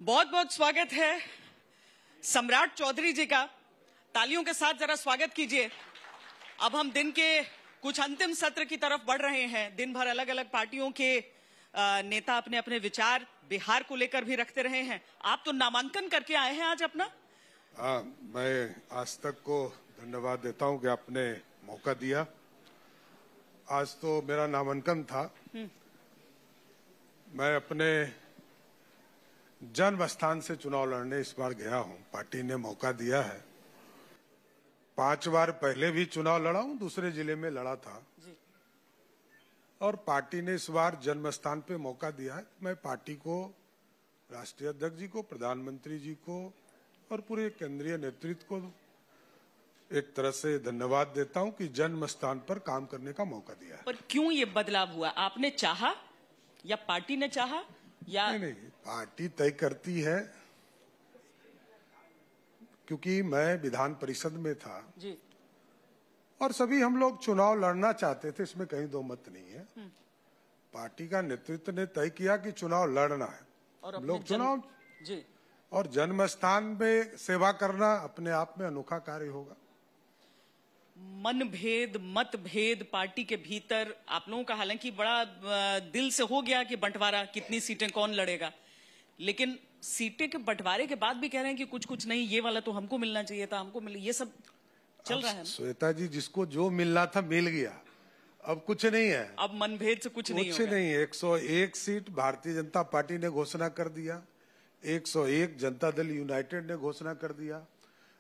बहुत बहुत स्वागत है सम्राट चौधरी जी का। तालियों के साथ जरा स्वागत कीजिए। अब हम दिन के कुछ अंतिम सत्र की तरफ बढ़ रहे हैं। दिन भर अलग अलग पार्टियों के नेता अपने अपने विचार बिहार को लेकर भी रखते रहे हैं। आप तो नामांकन करके आए हैं आज अपना। मैं आज तक को धन्यवाद देता हूं कि आपने मौका दिया। आज तो मेरा नामांकन था। मैं अपने जन्म स्थान से चुनाव लड़ने इस बार गया हूं। पार्टी ने मौका दिया है। 5 बार पहले भी चुनाव लड़ा हूं, दूसरे जिले में लड़ा था जी। और पार्टी ने इस बार जन्म स्थान पे मौका दिया है। मैं पार्टी को, राष्ट्रीय अध्यक्ष जी को, प्रधानमंत्री जी को और पूरे केंद्रीय नेतृत्व को एक तरह से धन्यवाद देता हूं कि जन्म स्थान पर काम करने का मौका दिया है। पर क्यों ये बदलाव हुआ? आपने चाहा या पार्टी ने चाहा या नहीं, पार्टी तय करती है। क्योंकि मैं विधान परिषद में था जी। और सभी हम लोग चुनाव लड़ना चाहते थे, इसमें कहीं दो मत नहीं है। पार्टी का नेतृत्व ने तय किया कि चुनाव लड़ना है और हम लोग चुनाव जी। और जन्म स्थान में सेवा करना अपने आप में अनोखा कार्य होगा। मनभेद, मतभेद पार्टी के भीतर आप लोगों का हालांकि बड़ा दिल से हो गया कि बंटवारा, कितनी सीटें कौन लड़ेगा, लेकिन सीटें के बंटवारे के बाद भी कह रहे हैं कि कुछ नहीं, ये वाला तो हमको मिलना चाहिए था, हमको मिले, ये सब चल रहा है। श्वेता जी, जिसको जो मिलना था मिल गया, अब कुछ नहीं है। अब मनभेद से कुछ नहीं होगा। नहीं, 101 सीट भारतीय जनता पार्टी ने घोषणा कर दिया। 101 जनता दल यूनाइटेड ने घोषणा कर दिया।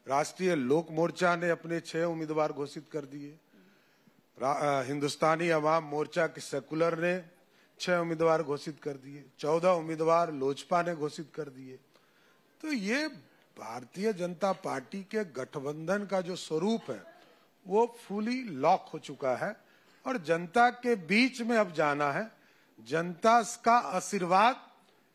राष्ट्रीय लोक मोर्चा ने अपने 6 उम्मीदवार घोषित कर दिए। हिंदुस्तानी अवाम मोर्चा के सेकुलर ने 6 उम्मीदवार घोषित कर दिए। 14 उम्मीदवार लोजपा ने घोषित कर दिए। तो ये भारतीय जनता पार्टी के गठबंधन का जो स्वरूप है वो फुली लॉक हो चुका है और जनता के बीच में अब जाना है। जनता का आशीर्वाद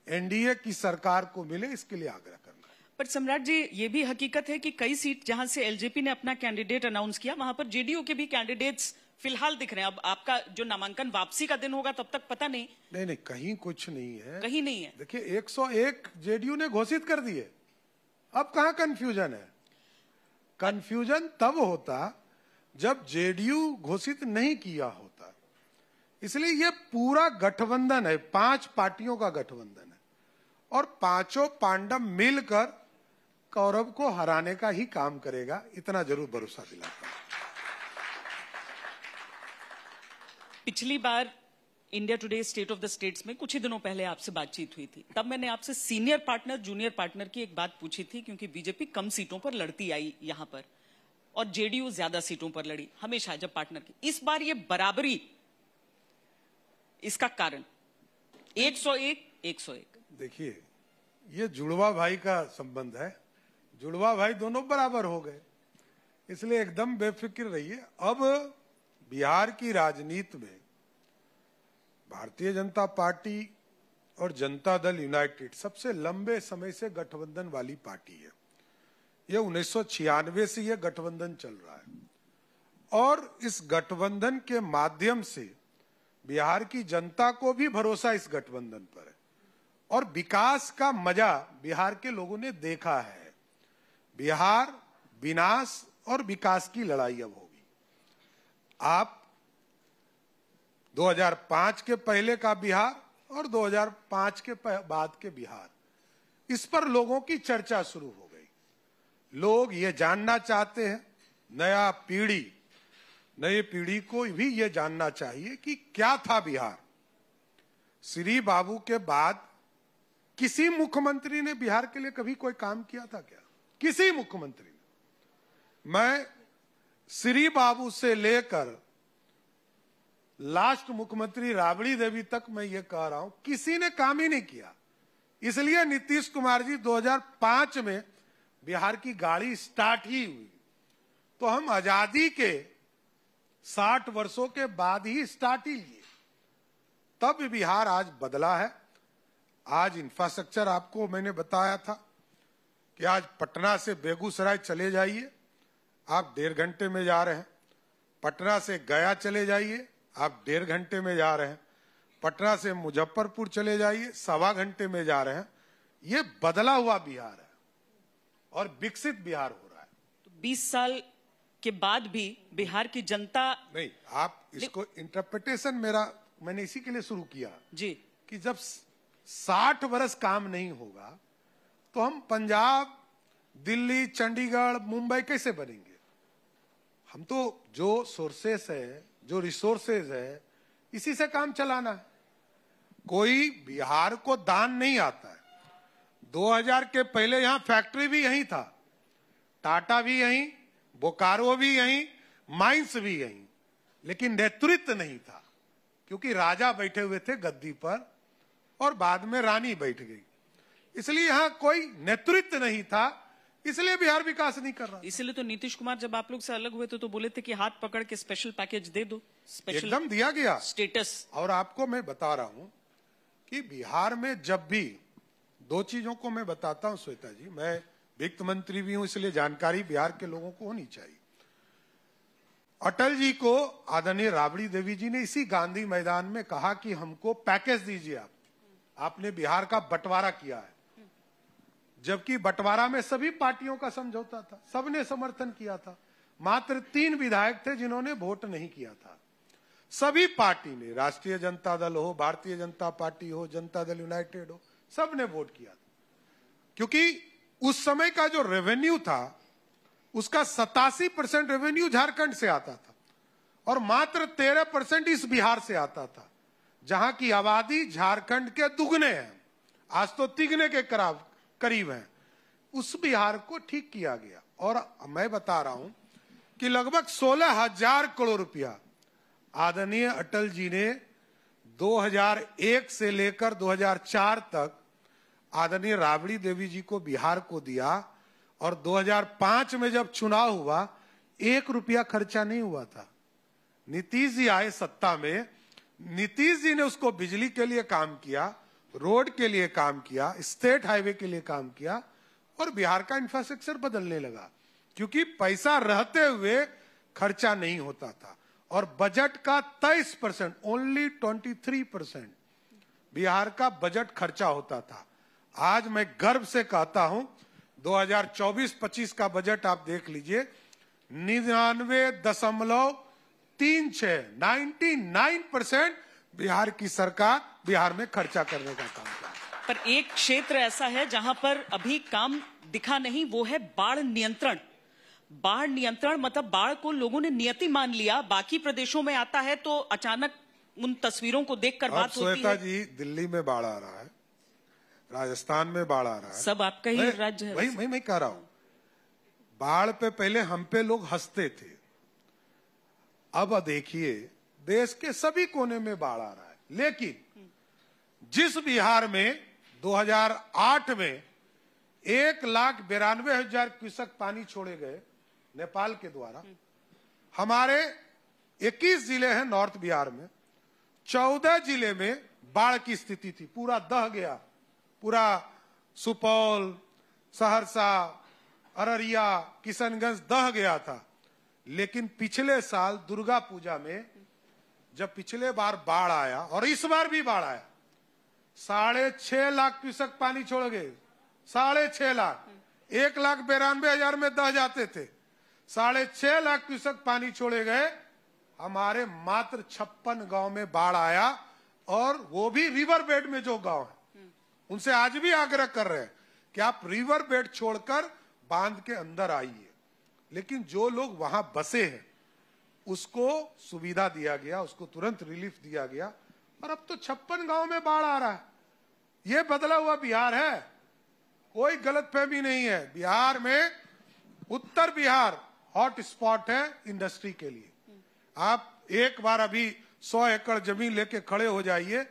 एनडीए की सरकार को मिले, इसके लिए आग्रह करना। पर सम्राट जी, ये भी हकीकत है कि कई सीट जहां से एलजेपी ने अपना कैंडिडेट अनाउंस किया, वहां पर जेडीयू के भी कैंडिडेट्स फिलहाल दिख रहे हैं। अब आपका जो नामांकन वापसी का दिन होगा तब तक पता नहीं। नहीं, कहीं कुछ नहीं है, कहीं नहीं है। देखिए 101 जेडीयू ने घोषित कर दिए। अब कहां कंफ्यूजन है? कंफ्यूजन तब होता जब जेडीयू घोषित नहीं किया होता। इसलिए ये पूरा गठबंधन है, 5 पार्टियों का गठबंधन है और पांचों पांडव मिलकर कौरव को हराने का ही काम करेगा, इतना जरूर भरोसा दिलाता हूं। पिछली बार India Today State of the States में कुछ ही दिनों पहले आपसे बातचीत हुई थी। तब मैंने आपसे सीनियर पार्टनर जूनियर पार्टनर की एक बात पूछी थी, क्योंकि बीजेपी कम सीटों पर लड़ती आई यहां पर और जेडीयू ज्यादा सीटों पर लड़ी हमेशा जब पार्टनर की। इस बार ये बराबरी, इसका कारण 101-101। देखिए, ये जुड़वा भाई का संबंध है। जुड़वा भाई दोनों बराबर हो गए, इसलिए एकदम बेफिक्र रहिए। अब बिहार की राजनीति में भारतीय जनता पार्टी और जनता दल यूनाइटेड सबसे लंबे समय से गठबंधन वाली पार्टी है। ये 1996 से ये गठबंधन चल रहा है और इस गठबंधन के माध्यम से बिहार की जनता को भी भरोसा इस गठबंधन पर है और विकास का मजा बिहार के लोगों ने देखा है। बिहार विनाश और विकास की लड़ाई अब होगी। आप 2005 के पहले का बिहार और 2005 के बाद के बिहार, इस पर लोगों की चर्चा शुरू हो गई। लोग ये जानना चाहते हैं, नई पीढ़ी को भी ये जानना चाहिए कि क्या था बिहार। श्री बाबू के बाद किसी मुख्यमंत्री ने बिहार के लिए कभी कोई काम किया था क्या? किसी मुख्यमंत्री ने? मैं श्री बाबू से लेकर लास्ट मुख्यमंत्री राबड़ी देवी तक मैं ये कह रहा हूं, किसी ने काम ही नहीं किया। इसलिए नीतीश कुमार जी 2005 में बिहार की गाड़ी स्टार्ट ही हुई। तो हम आजादी के 60 वर्षों के बाद ही स्टार्ट ही लिए, तब बिहार आज बदला है। आज इंफ्रास्ट्रक्चर आपको मैंने बताया था कि आज पटना से बेगूसराय चले जाइए, आप 1.5 घंटे में जा रहे हैं। पटना से गया चले जाइए, आप 1.5 घंटे में जा रहे हैं। पटना से मुजफ्फरपुर चले जाइए, 1.25 घंटे में जा रहे हैं। ये बदला हुआ बिहार है और विकसित बिहार हो रहा है। तो 20 साल के बाद भी बिहार की जनता नहीं, आप इसको इंटरप्रिटेशन मैंने इसी के लिए शुरू किया जी कि जब 60 वर्ष काम नहीं होगा तो हम पंजाब, दिल्ली, चंडीगढ़, मुंबई कैसे बनेंगे? हम तो जो सोर्सेस है, जो रिसोर्सेज है, इसी से काम चलाना है। कोई बिहार को दान नहीं आता है। 2000 के पहले यहां फैक्ट्री भी यहीं था, टाटा भी यहीं, बोकारो भी यहीं, माइंस भी यहीं, लेकिन नेतृत्व नहीं था क्योंकि राजा बैठे हुए थे गद्दी पर और बाद में रानी बैठ गई, इसलिए यहां कोई नेतृत्व नहीं था, इसलिए बिहार विकास नहीं कर रहा। इसलिए तो नीतीश कुमार जब आप लोग से अलग हुए थे तो बोले थे कि हाथ पकड़ के स्पेशल पैकेज दे दो, स्पेशल एकदम दिया गया स्टेटस। और आपको मैं बता रहा हूं कि बिहार में जब भी दो चीजों को मैं बताता हूं श्वेता जी, मैं वित्त मंत्री भी हूं इसलिए जानकारी बिहार के लोगों को होनी चाहिए। अटल जी को आदरणीय राबड़ी देवी जी ने इसी गांधी मैदान में कहा कि हमको पैकेज दीजिए आपने बिहार का बंटवारा किया है, जबकि बंटवारा में सभी पार्टियों का समझौता था, सबने समर्थन किया था। मात्र 3 विधायक थे जिन्होंने वोट नहीं किया था। सभी पार्टी ने, राष्ट्रीय जनता दल हो, भारतीय जनता पार्टी हो, जनता दल यूनाइटेड हो, सबने वोट किया था क्योंकि उस समय का जो रेवेन्यू था उसका 87% रेवेन्यू झारखंड से आता था और मात्र 13% इस बिहार से आता था, जहां की आबादी झारखंड के दुगने है, आज तो तिगने के करीब है। उस बिहार को ठीक किया गया और मैं बता रहा हूं कि लगभग 16,000 करोड़ रुपया आदरणीय अटल जी ने 2001 से लेकर 2004 तक आदरणीय राबड़ी देवी जी को बिहार को दिया और 2005 में जब चुनाव हुआ 1 रुपया खर्चा नहीं हुआ था। नीतीश जी आए सत्ता में, नीतीश जी ने उसको बिजली के लिए काम किया, रोड के लिए काम किया, स्टेट हाईवे के लिए काम किया और बिहार का इंफ्रास्ट्रक्चर बदलने लगा क्योंकि पैसा रहते हुए खर्चा नहीं होता था और बजट का 23%, ओनली 23% बिहार का बजट खर्चा होता था। आज मैं गर्व से कहता हूं 2024-25 का बजट आप देख लीजिए, 99.36 बिहार की सरकार बिहार में खर्चा करने का काम कर रही है। पर एक क्षेत्र ऐसा है जहां पर अभी काम दिखा नहीं, वो है बाढ़ नियंत्रण। बाढ़ नियंत्रण मतलब बाढ़ को लोगों ने नियति मान लिया, बाकी प्रदेशों में आता है तो अचानक उन तस्वीरों को देखकर बात होती है। श्वेता जी, दिल्ली में बाढ़ आ रहा है, राजस्थान में बाढ़ आ रहा है, सब आपका ही राज्य है। वही मैं कह रहा हूं, बाढ़ पे पहले हम पे लोग हंसते थे, अब देखिए देश के सभी कोने में बाढ़ आ रहा है। लेकिन जिस बिहार में 2008 में 1,92,000 क्यूसेक पानी छोड़े गए नेपाल के द्वारा, हमारे 21 जिले हैं नॉर्थ बिहार में, 14 जिले में बाढ़ की स्थिति थी, पूरा दह गया, पूरा सुपौल, सहरसा, अररिया, किशनगंज दह गया था। लेकिन पिछले साल दुर्गा पूजा में जब पिछले बार बाढ़ आया और इस बार भी बाढ़ आया, 6.5 लाख क्यूसेक पानी छोड़ गए, 6.5 लाख, 1,92,000 में दह जाते थे, 6.5 लाख क्यूसेक पानी छोड़े गए। हमारे मात्र 56 गांव में बाढ़ आया और वो भी रिवर बेड में जो गांव है, उनसे आज भी आग्रह कर रहे हैं कि आप रिवर बेड छोड़कर बांध के अंदर आइए। लेकिन जो लोग वहां बसे हैं उसको सुविधा दिया गया, उसको तुरंत रिलीफ दिया गया और अब तो 56 गांव में बाढ़ आ रहा है। ये बदला हुआ बिहार है, कोई गलतफहमी नहीं है। बिहार में उत्तर बिहार हॉट स्पॉट है इंडस्ट्री के लिए। आप एक बार अभी 100 एकड़ जमीन लेके खड़े हो जाइए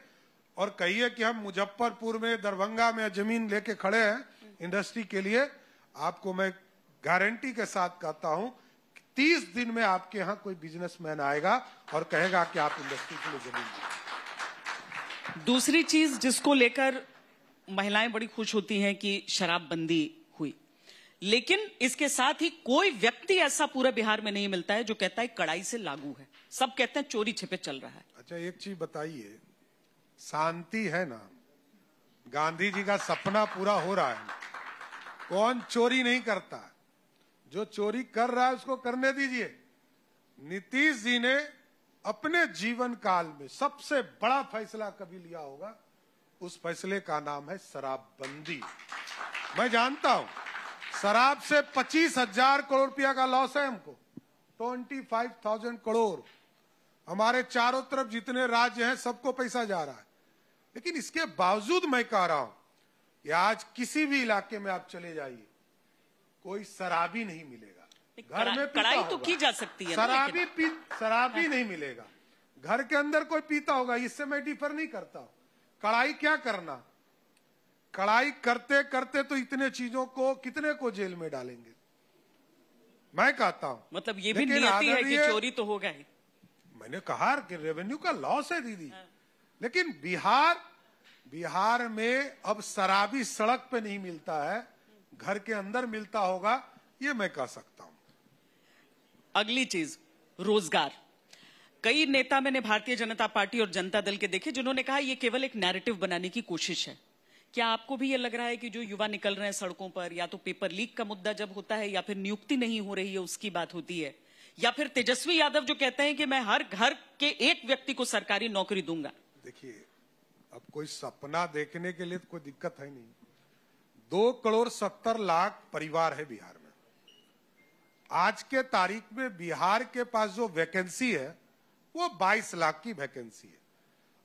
और कहिए कि हम मुजफ्फरपुर में, दरभंगा में जमीन लेके खड़े हैं इंडस्ट्री के लिए, आपको मैं गारंटी के साथ कहता हूं 30 दिन में आपके यहां कोई बिजनेसमैन आएगा और कहेगा कि आप इंडस्ट्री के लिए जमीन दीजिए। दूसरी चीज जिसको लेकर महिलाएं बड़ी खुश होती हैं कि शराबबंदी हुई, लेकिन इसके साथ ही कोई व्यक्ति ऐसा पूरे बिहार में नहीं मिलता है जो कहता है कड़ाई से लागू है। सब कहते हैं चोरी छिपे चल रहा है। अच्छा, एक चीज बताइए, शांति है ना गांधी जी का सपना पूरा हो रहा है। कौन चोरी नहीं करता, जो चोरी कर रहा है उसको करने दीजिए। नीतीश जी ने अपने जीवन काल में सबसे बड़ा फैसला कभी लिया होगा, उस फैसले का नाम है शराबबंदी। मैं जानता हूं शराब से 25,000 करोड़ रुपया का लॉस है हमको, 25,000 करोड़। हमारे चारों तरफ जितने राज्य हैं सबको पैसा जा रहा है, लेकिन इसके बावजूद मैं कह रहा हूं कि आज किसी भी इलाके में आप चले जाइए, कोई शराबी नहीं मिलेगा। घर में कड़ाई तो की जा सकती है, शराबी नहीं मिलेगा। घर के अंदर कोई पीता होगा, इससे मैं डिफर नहीं करता हूं। कड़ाई क्या करना, कड़ाई करते करते तो इतने चीजों को कितने को जेल में डालेंगे। मैं कहता हूं मतलब ये भी नियति है कि चोरी तो होगा ही। मैंने कहा कि रेवेन्यू का लॉस है दीदी, लेकिन बिहार में अब शराबी सड़क पे नहीं मिलता है, घर के अंदर मिलता होगा, ये मैं कह सकता हूं। अगली चीज, रोजगार। कई नेता मैंने भारतीय जनता पार्टी और जनता दल के देखे जिन्होंने कहा ये केवल एक नैरेटिव बनाने की कोशिश है। क्या आपको भी ये लग रहा है कि जो युवा निकल रहे हैं सड़कों पर, या तो पेपर लीक का मुद्दा जब होता है, या फिर नियुक्ति नहीं हो रही है उसकी बात होती है, या फिर तेजस्वी यादव जो कहते हैं कि मैं हर घर के एक व्यक्ति को सरकारी नौकरी दूंगा? देखिए, अब कोई सपना देखने के लिए तो कोई दिक्कत है नहीं। 2,70,00,000 परिवार है बिहार में। आज के तारीख में बिहार के पास जो वैकेंसी है वो 22 लाख की वैकेंसी है,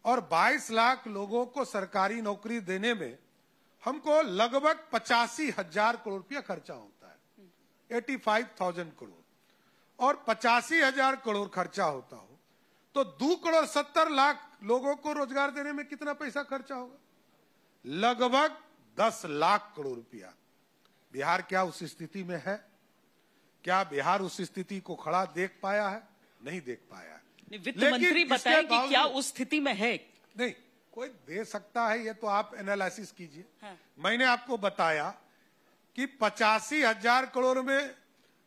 और 22 लाख लोगों को सरकारी नौकरी देने में हमको लगभग 85,000 करोड़ रुपया खर्चा होता है, 85,000 करोड़। और 85,000 करोड़ खर्चा होता हो तो 2,70,00,000 लोगों को रोजगार देने में कितना पैसा खर्चा होगा? लगभग 10 लाख करोड़ रुपया। बिहार क्या उस स्थिति में है? क्या बिहार उस स्थिति को खड़ा देख पाया है? नहीं देख पाया है। वित्त मंत्री बताएं कि क्या उस स्थिति में है? नहीं, कोई दे सकता है, ये तो आप एनालिसिस कीजिए। हाँ। मैंने आपको बताया कि 85,000 करोड़ में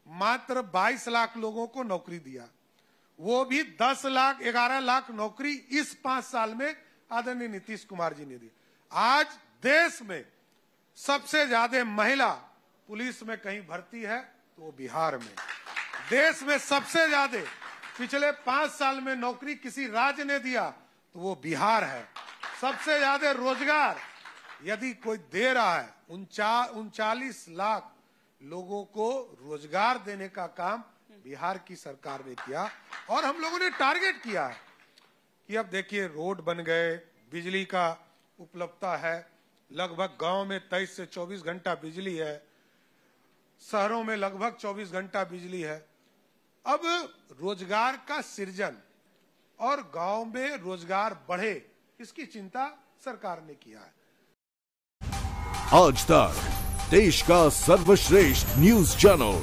मात्र 22 लाख लोगों को नौकरी दिया, वो भी 10 लाख 11 लाख नौकरी इस 5 साल में आदरणीय नीतीश कुमार जी ने दी। आज देश में सबसे ज्यादा महिला पुलिस में कहीं भर्ती है तो वो बिहार में। देश में सबसे ज्यादा पिछले 5 साल में नौकरी किसी राज्य ने दिया तो वो बिहार है। सबसे ज्यादा रोजगार यदि कोई दे रहा है, 39 लाख लोगों को रोजगार देने का काम बिहार की सरकार ने किया। और हम लोगों ने टारगेट किया है कि अब देखिए रोड बन गए, बिजली का उपलब्धता है, लगभग गांव में 23 से 24 घंटा बिजली है, शहरों में लगभग 24 घंटा बिजली है। अब रोजगार का सृजन और गांव में रोजगार बढ़े, इसकी चिंता सरकार ने किया है। आज तक देश का सर्वश्रेष्ठ न्यूज चैनल